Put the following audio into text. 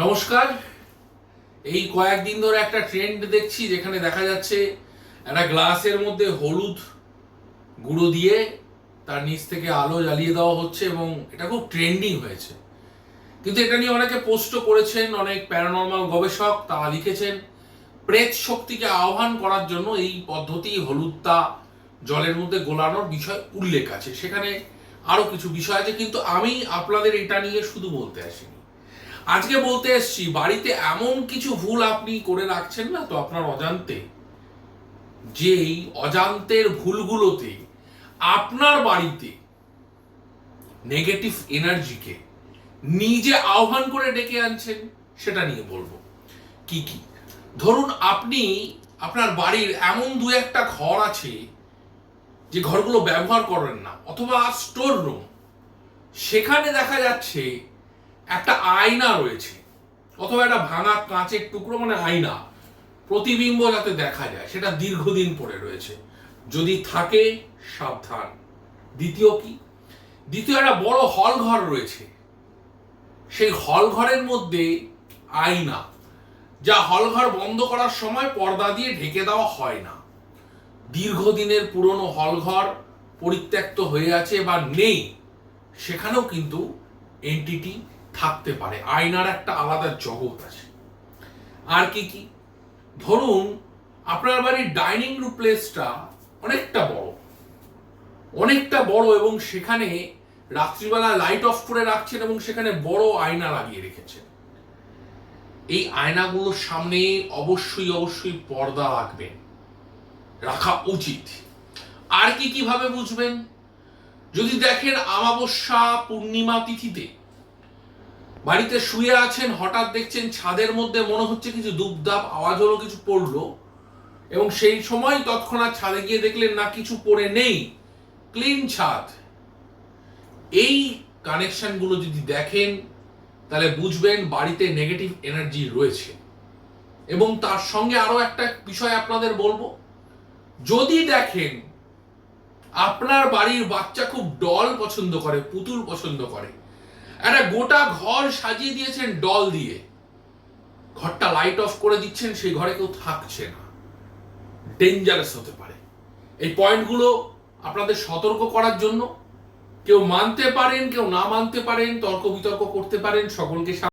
নমস্কার। এই কয়েকদিন ধরে একটা ট্রেন্ড দেখছি যেখানে দেখা যাচ্ছে একটা গ্লাসের মধ্যে হলুদ গুঁড়ো দিয়ে তার নিচ থেকে আলো জ্বালিয়ে দেওয়া হচ্ছে এবং এটা খুব ট্রেন্ডিং হয়েছে। কিন্তু এটা নিয়ে অনেকে পোস্টও করেছেন, অনেক প্যারানর্মাল গবেষক তারা লিখেছেন প্রেত শক্তিকে আহ্বান করার জন্য এই পদ্ধতি হলুদটা জলের মধ্যে গোলানোর বিষয় উল্লেখ আছে। সেখানে আরো কিছু বিষয় আছে, কিন্তু আমি আপনাদের এটা নিয়ে শুধু বলতে আসিনি। আজকে বলতে এসছি বাড়িতে এমন কিছু ভুল আপনি করে রাখছেন না তো আপনার অজান্তে, যেই অজান্তের ভুলগুলোতে আপনার বাড়িতে নেগেটিভ এনার্জিকে নিজে আহ্বান করে ডেকে আনছেন, সেটা নিয়ে বলবো। কি কি? ধরুন আপনি আপনার বাড়ির এমন দু একটা ঘর আছে যে ঘরগুলো ব্যবহার করেন না, অথবা স্টোর রুম, সেখানে দেখা যাচ্ছে একটা আয়না রয়েছে, অথবা একটা ভাঙা কাঁচের টুকরো, মানে আয়না, প্রতিবিম্ব যাতে দেখা যায়, সেটা দীর্ঘদিন পড়ে রয়েছে। যদি থাকে সাবধান। দ্বিতীয় কি? দ্বিতীয়, একটা বড় হল ঘর রয়েছে, সেই হল ঘরের মধ্যে আয়না, যা হল ঘর বন্ধ করার সময় পর্দা দিয়ে ঢেকে দেওয়া হয় না। দীর্ঘদিনের পুরনো হল ঘর পরিত্যক্ত হয়ে আছে বা নেই, সেখানেও কিন্তু এন্টিটি থাকতে পারে। আয়নার একটা আলাদা জগৎ আছে। আর কি কি? ধরুন আপনার বাড়ির ডাইনিং রুম প্লেসটা অনেকটা বড় এবং সেখানে রাত্রিবেলা লাইট অফ করে রাখছেন এবং সেখানে বড় আয়না লাগিয়ে রেখেছেন। এই আয়নাগুলোর সামনে অবশ্যই পর্দা রাখা উচিত। আর কি কিভাবে বুঝবেন? যদি দেখেন অমাবস্যা পূর্ণিমা তিথিতে বাড়িতে শুয়ে আছেন, হঠাৎ দেখছেন ছাদের মধ্যে মনে হচ্ছে কিছু দুপদাপ আওয়াজ হলো, কিছু পড়লো, এবং সেই সময় তৎক্ষণাৎ ছাদে গিয়ে দেখলেন না, কিছু পড়ে নেই, ক্লিন ছাদ। এই কানেকশনগুলো যদি দেখেন তাহলে বুঝবেন বাড়িতে নেগেটিভ এনার্জি রয়েছে। এবং তার সঙ্গে আরো একটা বিষয় আপনাদের বলবো, যদি দেখেন আপনার বাড়ির বাচ্চা খুব ডল পছন্দ করে, পুতুল পছন্দ করে, একটা গোটা ঘর সাজিয়ে দিয়েছেন ডল দিয়ে, ঘরটা লাইট অফ করে দিচ্ছেন, সেই ঘরে কেউ থাকছে না, ডেঞ্জারাস হতে পারে। এই পয়েন্টগুলো আপনাদের সতর্ক করার জন্য। কেউ মানতে পারেন, কেউ না মানতে পারেন, তর্ক বিতর্ক করতে পারেন। সকলকে